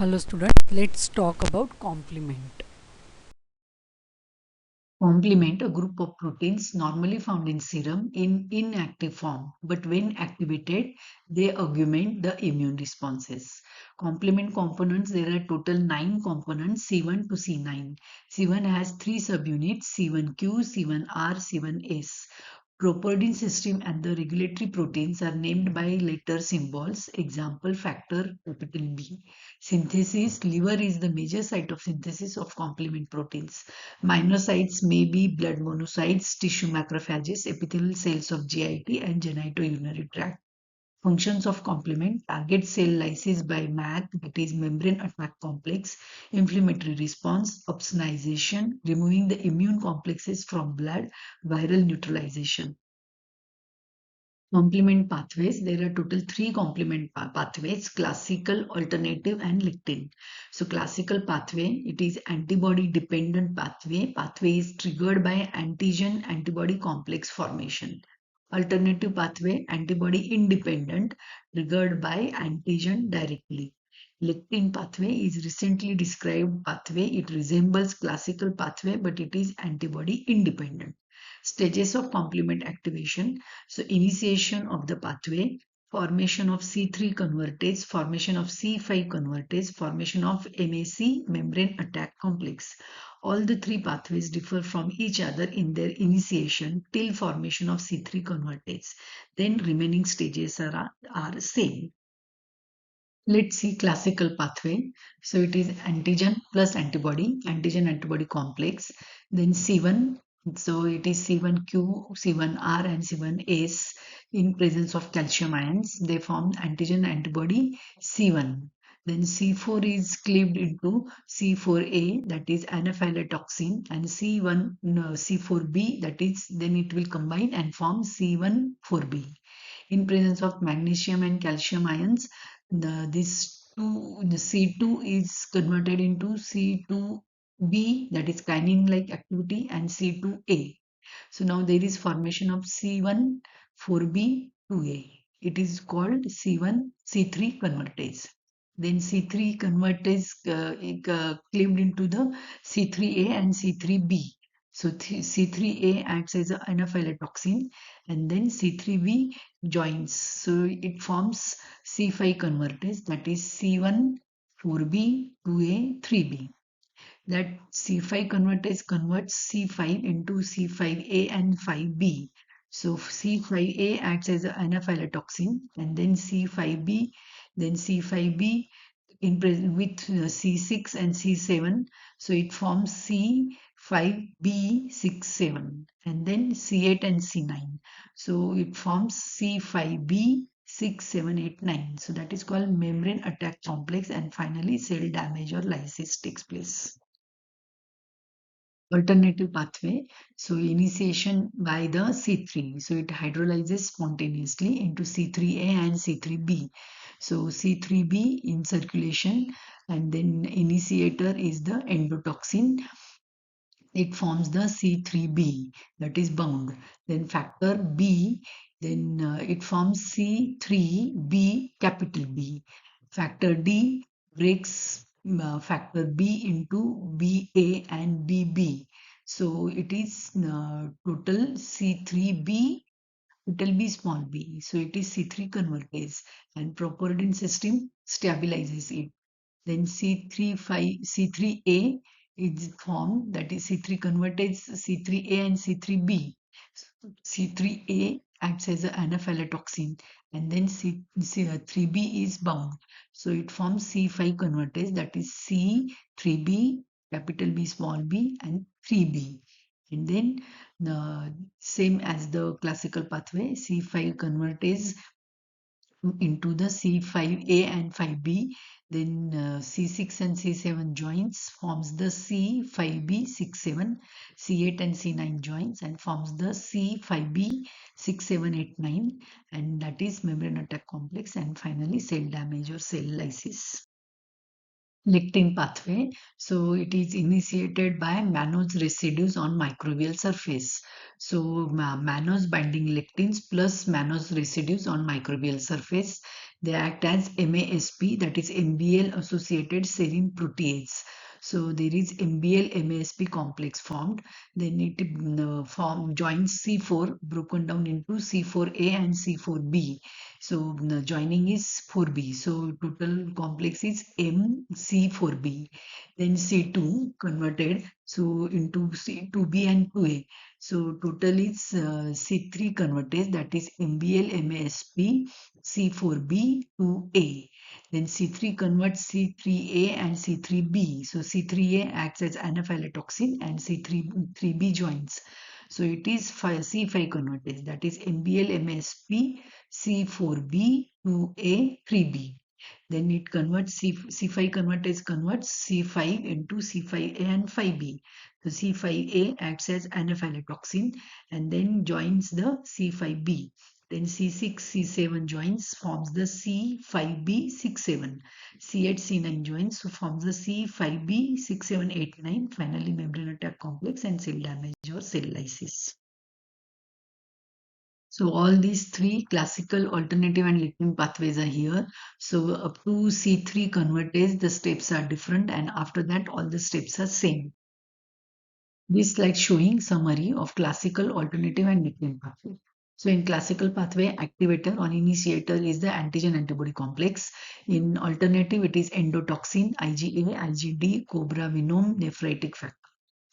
Hello students, let's talk about complement. Complement, a group of proteins normally found in serum in inactive form, but when activated, they augment the immune responses. Complement components, there are total 9 components, C1 to C9. C1 has 3 subunits, C1Q, C1R, C1S. Property system and the regulatory proteins are named by letter symbols. Example, factor capital B. Synthesis, liver is the major site of synthesis of complement proteins. Minor sites may be blood monocytes, tissue macrophages, epithelial cells of GIT and genitourinary tract. Functions of complement: target cell lysis by MAC, that is membrane attack complex, inflammatory response, opsonization, removing the immune complexes from blood, viral neutralization. Complement pathways, there are total 3 complement pathways: classical, alternative and lectin. So classical pathway, it is antibody dependent pathway. Pathway is triggered by antigen antibody complex formation. Alternative pathway, antibody independent, triggered by antigen directly. Lectin pathway is recently described pathway. It resembles classical pathway, but it is antibody independent. Stages of complement activation. So initiation of the pathway, formation of C3 convertase, formation of C5 convertase, formation of MAC, membrane attack complex. All the 3 pathways differ from each other in their initiation till formation of C3 convertase. Then remaining stages are same. Let's see classical pathway. So it is antigen plus antibody, antigen antibody complex. Then C1, so it is C1Q, C1R and C1S in presence of calcium ions. They form antigen antibody C1. Then C4 is cleaved into C4A, that is anaphylatoxin, and C1 no, C4B, that is then it will combine and form C1-4B. In presence of magnesium and calcium ions, the C2 is converted into C2B, that is kinase like activity, and C2A. So now there is formation of C1 4B 2A. It is called C1 C3 convertase. Then C3 convertase cleaved into the C3A and C3B. So C3A acts as an anaphylatoxin, and then C3B joins. So it forms C5 convertase, that is C1 4B 2A 3B. That C5 convertase converts C5 into C5A and 5B. So C5A acts as an anaphylatoxin, and then C5B, then C5B in with C6 and C7. So it forms C5B67, and then C8 and C9. So it forms C5B 6, 7, 8, 9. So that is called membrane attack complex, and finally cell damage or lysis takes place. Alternative pathway, so initiation by the C3, so it hydrolyzes spontaneously into C3A and C3B. So C3B in circulation, and then initiator is the endotoxin. It forms the C3B, that is bound. Then factor B, then it forms C3B capital B. Factor D breaks factor B into BA and BB. So it is total C3B capital B small b. So it is C3 convertase, and properdin system stabilizes it. Then C3A is formed, that is C3 convertase C3A and C3B. C3A acts as an anaphylatoxin, and then C3B is bound. So it forms C5 convertase, that is C3B capital B small b and 3B. And then the same as the classical pathway, C5 convertase into the C5A and 5B, then C6 and C7 joins, forms the C5B67, C8 and C9 joins and forms the C5B6789, and that is membrane attack complex, and finally cell damage or cell lysis. Lectin pathway. So it is initiated by mannose residues on microbial surface. So mannose binding lectins plus mannose residues on microbial surface. They act as MASP, that is MBL associated serine protease. So there is MBL MASP complex formed. Then it joins C4 broken down into C4A and C4B. So the joining is 4B. So total complex is MC4B. Then C2 converted so into C2B and 2A. So total is C3 convertase, that is MBL MASP C4B to A. Then C3 converts C3A and C3B. So C3A acts as anaphylatoxin and C3B joins. So it is C5 convertase, that is MBL MSP C4B to A 3B. Then it converts C5 convertase converts C5 into C5A and 5B. So C5A acts as anaphylatoxin and then joins the C5B. Then C6, C7 joins, forms the C5B, 6,7. C8, C9 joins, so forms the C5B, 6, 7, 8, 9. Finally, membrane attack complex and cell damage or cell lysis. So all these three classical, alternative and lectin pathways are here. So up to C3 convertase, the steps are different, and after that all the steps are same. This slide showing summary of classical, alternative and lectin pathway. So in classical pathway, activator or initiator is the antigen antibody complex. In alternative, it is endotoxin, IgA, IgD, cobravinome, nephritic factor.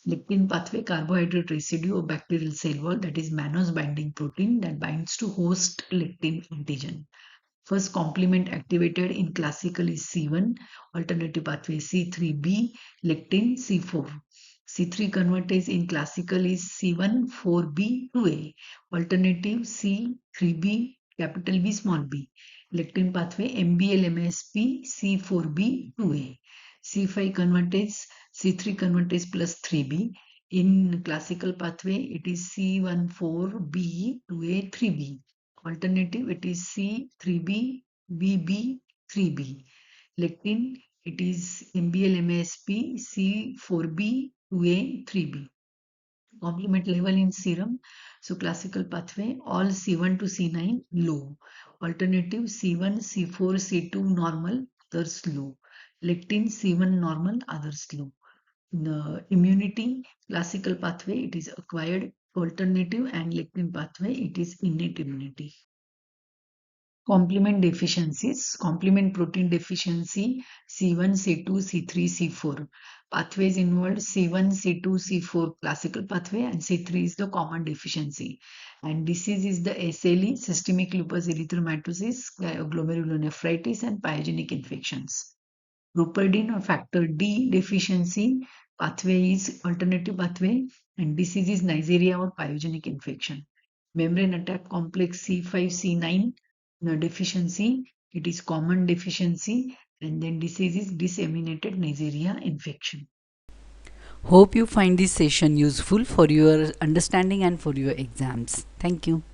Lectin pathway, carbohydrate residue of bacterial cell wall, that is mannose binding protein that binds to host lectin antigen. First complement activated in classical is C1, alternative pathway C3b, lectin C4. C3 convertase in classical is C1, 4b, 2a, alternative C3b, capital B, small b. Lectin pathway MBL-MSP C4b, 2a. C5 convertase C3 convertase plus 3b. In classical pathway, it is C14b, 2a, 3b. Alternative, it is C3b, BB, 3b. Lectin, it is MBL-MASP, C4b, 2a, 3b. Complement level in serum. So classical pathway, all C1 to C9 low. Alternative C1, C4, C2 normal, others low. Lectin C1 normal, others low. The immunity, classical pathway, it is acquired. Alternative and lectin pathway, it is innate immunity. Complement deficiencies, complement protein deficiency C1, C2, C3, C4. Pathways involved C1, C2, C4 classical pathway and C3 is the common deficiency. And disease is the SLE, systemic lupus erythematosus, glomerulonephritis and pyogenic infections. Ruperdin or factor D deficiency pathway is alternative pathway and disease is Neisseria or pyogenic infection. Membrane attack complex C5, C9 deficiency, it is common deficiency and then disease is disseminated Neisseria infection. Hope you find this session useful for your understanding and for your exams. Thank you.